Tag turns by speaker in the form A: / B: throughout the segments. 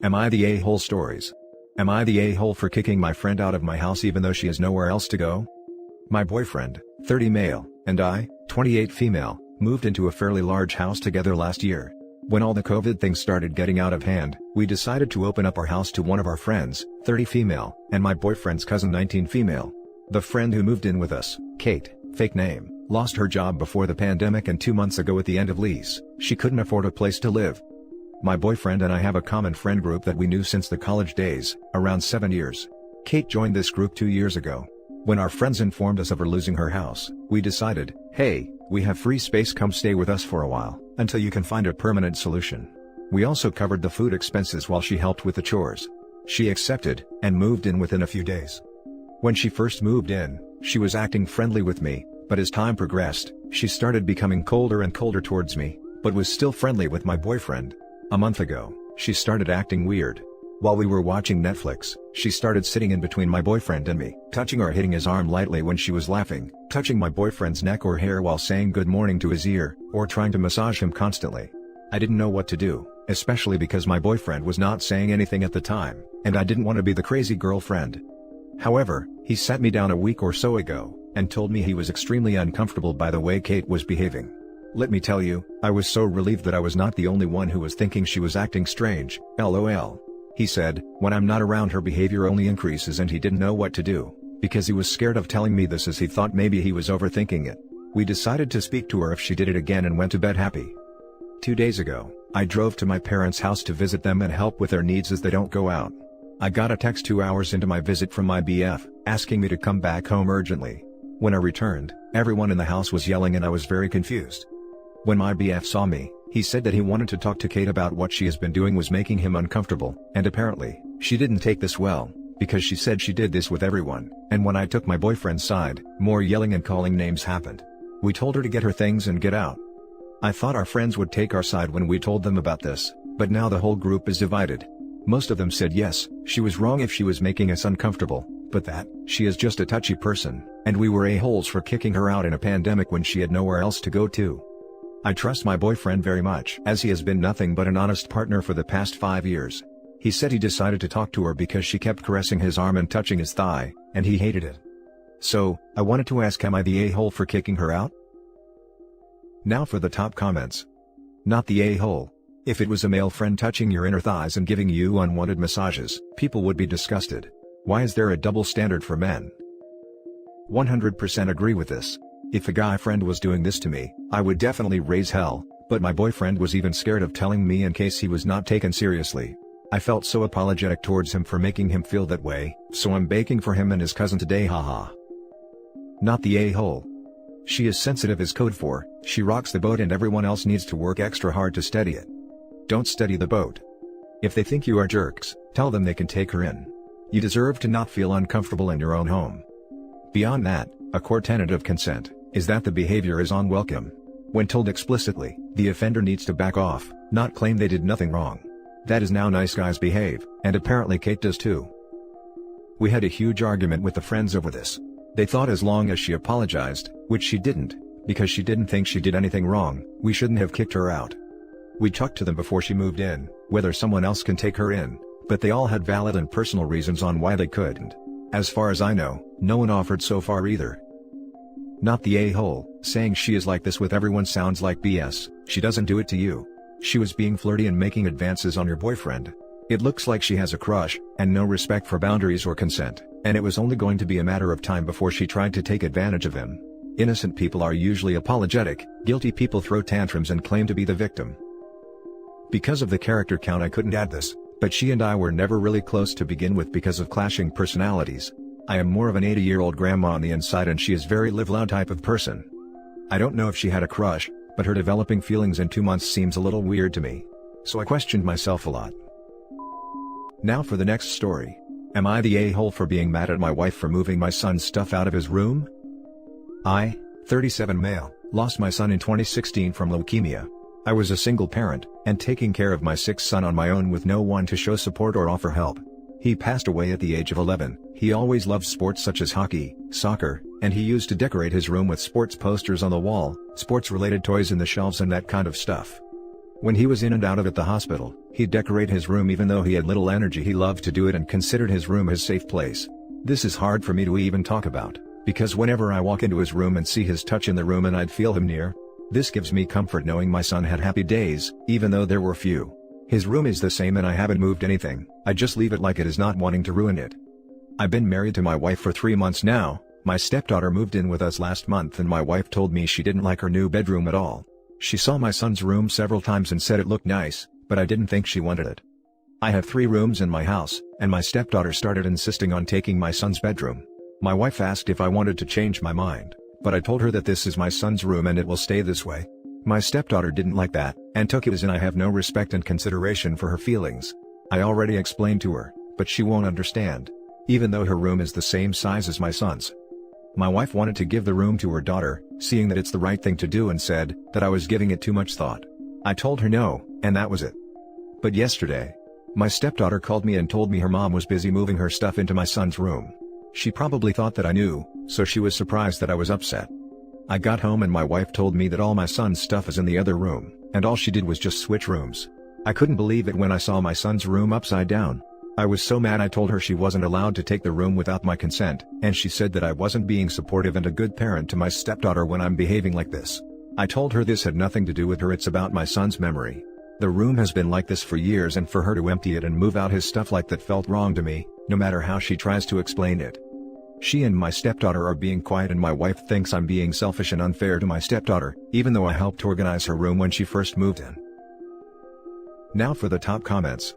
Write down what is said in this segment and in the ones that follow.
A: Am I the a-hole stories? Am I the a-hole for kicking my friend out of my house even though she has nowhere else to go? My boyfriend, 30 male, and I, 28 female, moved into a fairly large house together last year. When all the COVID things started getting out of hand, we decided to open up our house to one of our friends, 30 female, and my boyfriend's cousin 19 female. The friend who moved in with us, Kate, fake name, lost her job before the pandemic and 2 months ago at the end of lease, she couldn't afford a place to live. My boyfriend and I have a common friend group that we knew since the college days, around 7 years. Kate joined this group 2 years ago. When our friends informed us of her losing her house, we decided, hey, we have free space, come stay with us for a while, until you can find a permanent solution. We also covered the food expenses while she helped with the chores. She accepted, and moved in within a few days. When she first moved in, she was acting friendly with me, but as time progressed, she started becoming colder and colder towards me, but was still friendly with my boyfriend. A month ago, she started acting weird. While we were watching Netflix, she started sitting in between my boyfriend and me, touching or hitting his arm lightly when she was laughing, touching my boyfriend's neck or hair while saying good morning to his ear, or trying to massage him constantly. I didn't know what to do, especially because my boyfriend was not saying anything at the time, and I didn't want to be the crazy girlfriend. However, he sat me down a week or so ago, and told me he was extremely uncomfortable by the way Kate was behaving. Let me tell you, I was so relieved that I was not the only one who was thinking she was acting strange, lol. He said, when I'm not around her behavior only increases, and he didn't know what to do, because he was scared of telling me this as he thought maybe he was overthinking it. We decided to speak to her if she did it again and went to bed happy. 2 days ago, I drove to my parents' house to visit them and help with their needs as they don't go out. I got a text 2 hours into my visit from my BF, asking me to come back home urgently. When I returned, everyone in the house was yelling and I was very confused. When my BF saw me, he said that he wanted to talk to Kate about what she has been doing was making him uncomfortable, and apparently, she didn't take this well, because she said she did this with everyone, and when I took my boyfriend's side, more yelling and calling names happened. We told her to get her things and get out. I thought our friends would take our side when we told them about this, but now the whole group is divided. Most of them said yes, she was wrong if she was making us uncomfortable, but that, she is just a touchy person, and we were a-holes for kicking her out in a pandemic when she had nowhere else to go to. I trust my boyfriend very much, as he has been nothing but an honest partner for the past 5 years. He said he decided to talk to her because she kept caressing his arm and touching his thigh, and he hated it. So, I wanted to ask, am I the a-hole for kicking her out? Now for the top comments. Not the a-hole. If it was a male friend touching your inner thighs and giving you unwanted massages, people would be disgusted. Why is there a double standard for men? 100% agree with this. If a guy friend was doing this to me, I would definitely raise hell, but my boyfriend was even scared of telling me in case he was not taken seriously. I felt so apologetic towards him for making him feel that way, so I'm baking for him and his cousin today, haha. Not the a-hole. She is sensitive as code for, she rocks the boat and everyone else needs to work extra hard to steady it. Don't steady the boat. If they think you are jerks, tell them they can take her in. You deserve to not feel uncomfortable in your own home. Beyond that, a core tenet of consent is that the behavior is unwelcome. When told explicitly, the offender needs to back off, not claim they did nothing wrong. That is how nice guys behave, and apparently Kate does too. We had a huge argument with the friends over this. They thought as long as she apologized, which she didn't, because she didn't think she did anything wrong, we shouldn't have kicked her out. We talked to them before she moved in, whether someone else can take her in, but they all had valid and personal reasons on why they couldn't. As far as I know, no one offered so far either. Not the a-hole. Saying she is like this with everyone sounds like BS, she doesn't do it to you. She was being flirty and making advances on your boyfriend. It looks like she has a crush, and no respect for boundaries or consent, and it was only going to be a matter of time before she tried to take advantage of him. Innocent people are usually apologetic, guilty people throw tantrums and claim to be the victim. Because of the character count I couldn't add this, but she and I were never really close to begin with because of clashing personalities. I am more of an 80-year-old grandma on the inside and she is very live loud type of person. I don't know if she had a crush, but her developing feelings in 2 months seems a little weird to me. So I questioned myself a lot. Now for the next story. Am I the a-hole for being mad at my wife for moving my son's stuff out of his room? I, 37 male, lost my son in 2016 from leukemia. I was a single parent, and taking care of my sick son on my own with no one to show support or offer help. He passed away at the age of 11. He always loved sports such as hockey, soccer, and he used to decorate his room with sports posters on the wall, sports-related toys in the shelves and that kind of stuff. When he was in and out of at the hospital, he'd decorate his room even though he had little energy. He loved to do it and considered his room his safe place. This is hard for me to even talk about, because whenever I walk into his room and see his touch in the room and I'd feel him near. This gives me comfort knowing my son had happy days, even though there were few. His room is the same and I haven't moved anything, I just leave it like it is, not wanting to ruin it. I've been married to my wife for 3 months now. My stepdaughter moved in with us last month and my wife told me she didn't like her new bedroom at all. She saw my son's room several times and said it looked nice, but I didn't think she wanted it. I have 3 rooms in my house, and my stepdaughter started insisting on taking my son's bedroom. My wife asked if I wanted to change my mind, but I told her that this is my son's room and it will stay this way. My stepdaughter didn't like that, and took it as in I have no respect and consideration for her feelings. I already explained to her, but she won't understand. Even though her room is the same size as my son's. My wife wanted to give the room to her daughter, seeing that it's the right thing to do, and said that I was giving it too much thought. I told her no, and that was it. But yesterday, my stepdaughter called me and told me her mom was busy moving her stuff into my son's room. She probably thought that I knew, so she was surprised that I was upset. I got home and my wife told me that all my son's stuff is in the other room, and all she did was just switch rooms. I couldn't believe it when I saw my son's room upside down. I was so mad. I told her she wasn't allowed to take the room without my consent, and she said that I wasn't being supportive and a good parent to my stepdaughter when I'm behaving like this. I told her this had nothing to do with her, it's about my son's memory. The room has been like this for years, and for her to empty it and move out his stuff like that felt wrong to me, no matter how she tries to explain it. She and my stepdaughter are being quiet and my wife thinks I'm being selfish and unfair to my stepdaughter, even though I helped organize her room when she first moved in. Now for the top comments.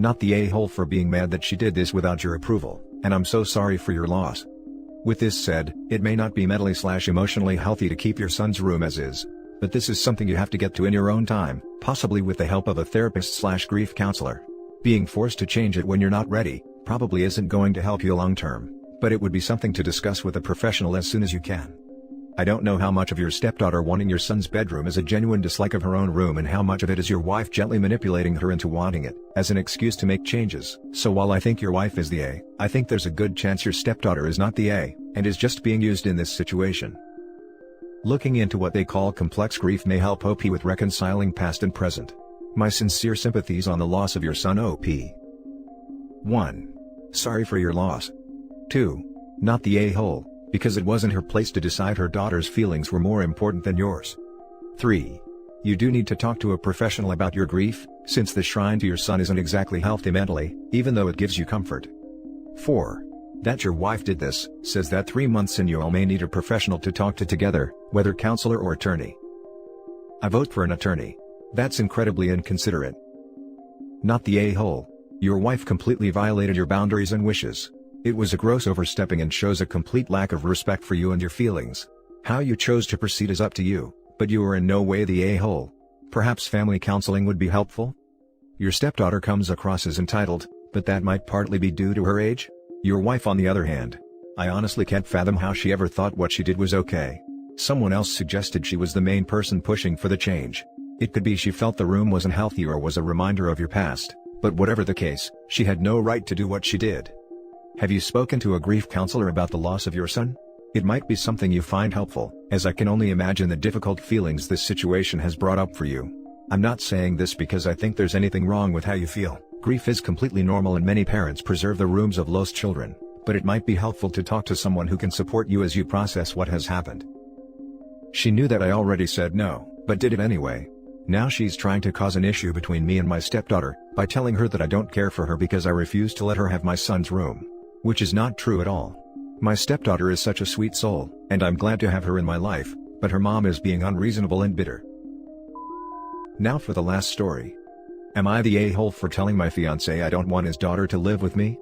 A: Not the a-hole for being mad that she did this without your approval, and I'm so sorry for your loss. With this said, it may not be mentally/emotionally healthy to keep your son's room as is, but this is something you have to get to in your own time, possibly with the help of a therapist/grief counselor. Being forced to change it when you're not ready, probably isn't going to help you long term, but it would be something to discuss with a professional as soon as you can. I don't know how much of your stepdaughter wanting your son's bedroom is a genuine dislike of her own room and how much of it is your wife gently manipulating her into wanting it, as an excuse to make changes. So while I think your wife is the A, I think there's a good chance your stepdaughter is not the A, and is just being used in this situation. Looking into what they call complex grief may help OP with reconciling past and present. My sincere sympathies on the loss of your son OP. 1. Sorry for your loss. 2. Not the a-hole, because it wasn't her place to decide her daughter's feelings were more important than yours. 3. You do need to talk to a professional about your grief, since the shrine to your son isn't exactly healthy mentally, even though it gives you comfort. 4. That your wife did this, says that 3 months in you all may need a professional to talk to together, whether counselor or attorney. I vote for an attorney. That's incredibly inconsiderate. Not the a-hole. Your wife completely violated your boundaries and wishes. It was a gross overstepping and shows a complete lack of respect for you and your feelings. How you chose to proceed is up to you, but you are in no way the a-hole. Perhaps family counseling would be helpful? Your stepdaughter comes across as entitled, but that might partly be due to her age. Your wife on the other hand. I honestly can't fathom how she ever thought what she did was okay. Someone else suggested she was the main person pushing for the change. It could be she felt the room wasn't healthy or was a reminder of your past, but whatever the case, she had no right to do what she did. Have you spoken to a grief counselor about the loss of your son? It might be something you find helpful, as I can only imagine the difficult feelings this situation has brought up for you. I'm not saying this because I think there's anything wrong with how you feel. Grief is completely normal and many parents preserve the rooms of lost children, but it might be helpful to talk to someone who can support you as you process what has happened. She knew that I already said no, but did it anyway. Now she's trying to cause an issue between me and my stepdaughter, by telling her that I don't care for her because I refuse to let her have my son's room. Which is not true at all. My stepdaughter is such a sweet soul, and I'm glad to have her in my life, but her mom is being unreasonable and bitter. Now for the last story. Am I the a-hole for telling my fiancé I don't want his daughter to live with me?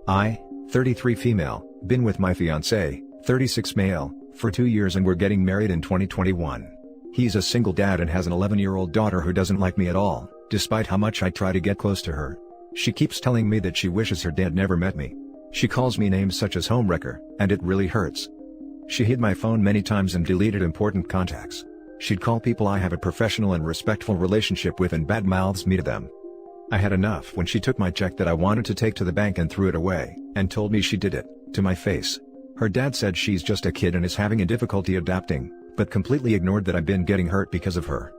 A: I, 33 female, been with my fiancé, 36 male, for 2 years and we're getting married in 2021. He's a single dad and has an 11-year-old daughter who doesn't like me at all, despite how much I try to get close to her. She keeps telling me that she wishes her dad never met me. She calls me names such as homewrecker, and it really hurts. She hid my phone many times and deleted important contacts. She'd call people I have a professional and respectful relationship with and badmouths me to them. I had enough when she took my check that I wanted to take to the bank and threw it away, and told me she did it, to my face. Her dad said she's just a kid and is having a difficulty adapting, but completely ignored that I've been getting hurt because of her.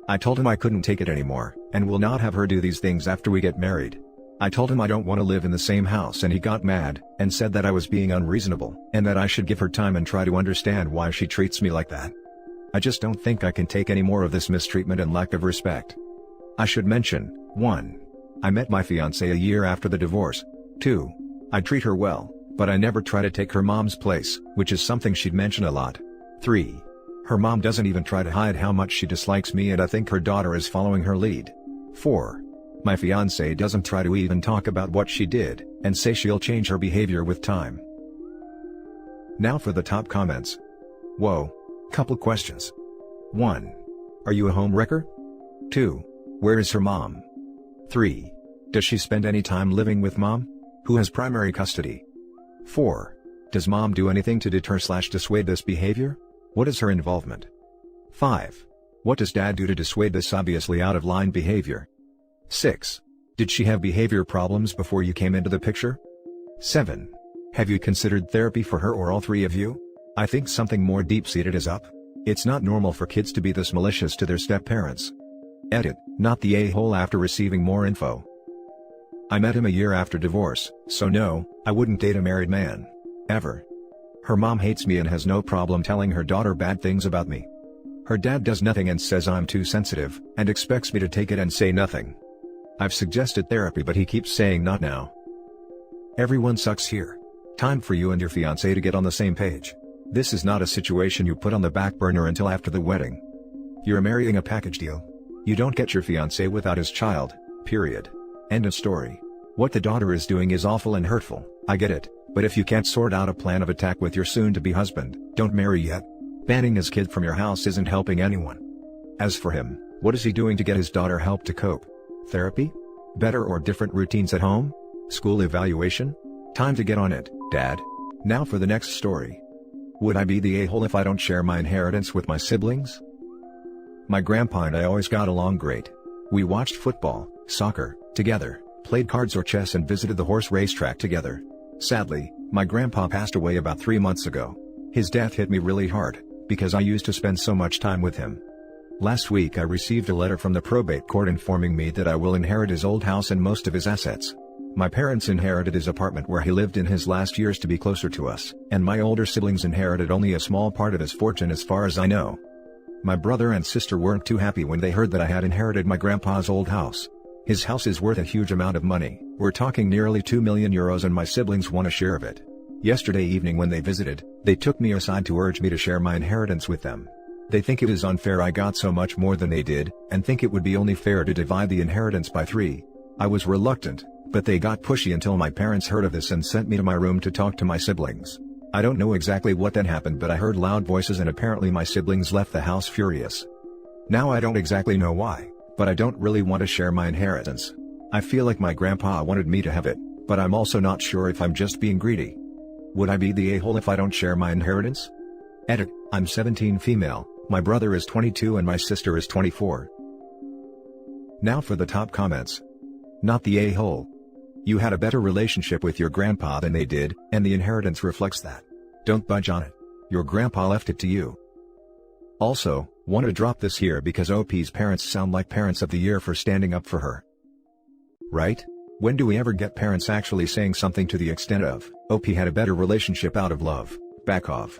A: I told him I couldn't take it anymore, and will not have her do these things after we get married. I told him I don't want to live in the same house, and he got mad, and said that I was being unreasonable, and that I should give her time and try to understand why she treats me like that. I just don't think I can take any more of this mistreatment and lack of respect. I should mention, 1. I met my fiancée a year after the divorce. 2. I treat her well, but I never try to take her mom's place, which is something she'd mention a lot. 3. Her mom doesn't even try to hide how much she dislikes me, and I think her daughter is following her lead. 4. My fiancée doesn't try to even talk about what she did, and say she'll change her behavior with time. Now for the top comments. Whoa. Couple questions. 1. Are you a home wrecker? 2. Where is her mom? 3. Does she spend any time living with mom? Who has primary custody? 4. Does mom do anything to deter/dissuade this behavior? What is her involvement? 5. What does dad do to dissuade this obviously out of line behavior? 6. Did she have behavior problems before you came into the picture? 7. Have you considered therapy for her or all three of you? I think something more deep-seated is up. It's not normal for kids to be this malicious to their step-parents. Edit, not the a-hole after receiving more info. I met him a year after divorce, so no, I wouldn't date a married man. Ever. Her mom hates me and has no problem telling her daughter bad things about me. Her dad does nothing and says I'm too sensitive, and expects me to take it and say nothing. I've suggested therapy but he keeps saying not now. Everyone sucks here. Time for you and your fiancé to get on the same page. This is not a situation you put on the back burner until after the wedding. You're marrying a package deal. You don't get your fiancé without his child, period. End of story. What the daughter is doing is awful and hurtful, I get it, but if you can't sort out a plan of attack with your soon-to-be husband, don't marry yet. Banning his kid from your house isn't helping anyone. As for him, what is he doing to get his daughter help to cope? Therapy? Better or different routines at home? School evaluation? Time to get on it, Dad. Now for the next story. Would I be the a-hole if I don't share my inheritance with my siblings? My grandpa and I always got along great. We watched football, soccer, together, played cards or chess and visited the horse racetrack together. Sadly, my grandpa passed away about 3 months ago. His death hit me really hard, because I used to spend so much time with him. Last week I received a letter from the probate court informing me that I will inherit his old house and most of his assets. My parents inherited his apartment where he lived in his last years to be closer to us, and my older siblings inherited only a small part of his fortune as far as I know. My brother and sister weren't too happy when they heard that I had inherited my grandpa's old house. His house is worth a huge amount of money, we're talking nearly 2 million euros, and my siblings want a share of it. Yesterday evening when they visited, they took me aside to urge me to share my inheritance with them. They think it is unfair I got so much more than they did, and think it would be only fair to divide the inheritance by 3. I was reluctant, but they got pushy until my parents heard of this and sent me to my room to talk to my siblings. I don't know exactly what then happened, but I heard loud voices and apparently my siblings left the house furious. Now I don't exactly know why, but I don't really want to share my inheritance. I feel like my grandpa wanted me to have it, but I'm also not sure if I'm just being greedy. Would I be the a-hole if I don't share my inheritance? Edit, I'm 17 female, my brother is 22 and my sister is 24. Now for the top comments. Not the a-hole. You had a better relationship with your grandpa than they did, and the inheritance reflects that. Don't budge on it. Your grandpa left it to you. Also, want to drop this here because OP's parents sound like parents of the year for standing up for her. Right? When do we ever get parents actually saying something to the extent of, OP had a better relationship out of love, back off.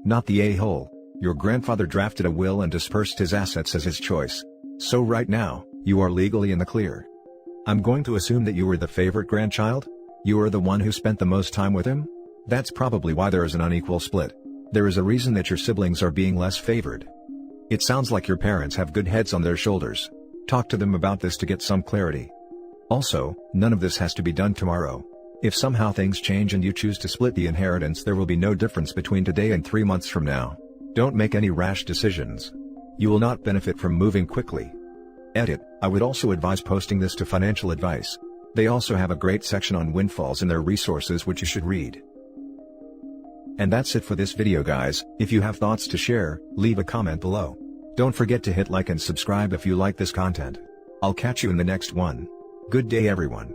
A: Not the a-hole. Your grandfather drafted a will and dispersed his assets as his choice. So right now, you are legally in the clear. I'm going to assume that you were the favorite grandchild? You are the one who spent the most time with him? That's probably why there is an unequal split. There is a reason that your siblings are being less favored. It sounds like your parents have good heads on their shoulders. Talk to them about this to get some clarity. Also, none of this has to be done tomorrow. If somehow things change and you choose to split the inheritance, there will be no difference between today and 3 months from now. Don't make any rash decisions. You will not benefit from moving quickly. Edit, I would also advise posting this to financial advice. They also have a great section on windfalls in their resources which you should read. And that's it for this video guys. If you have thoughts to share, leave a comment below. Don't forget to hit like and subscribe if you like this content. I'll catch you in the next one. Good day everyone.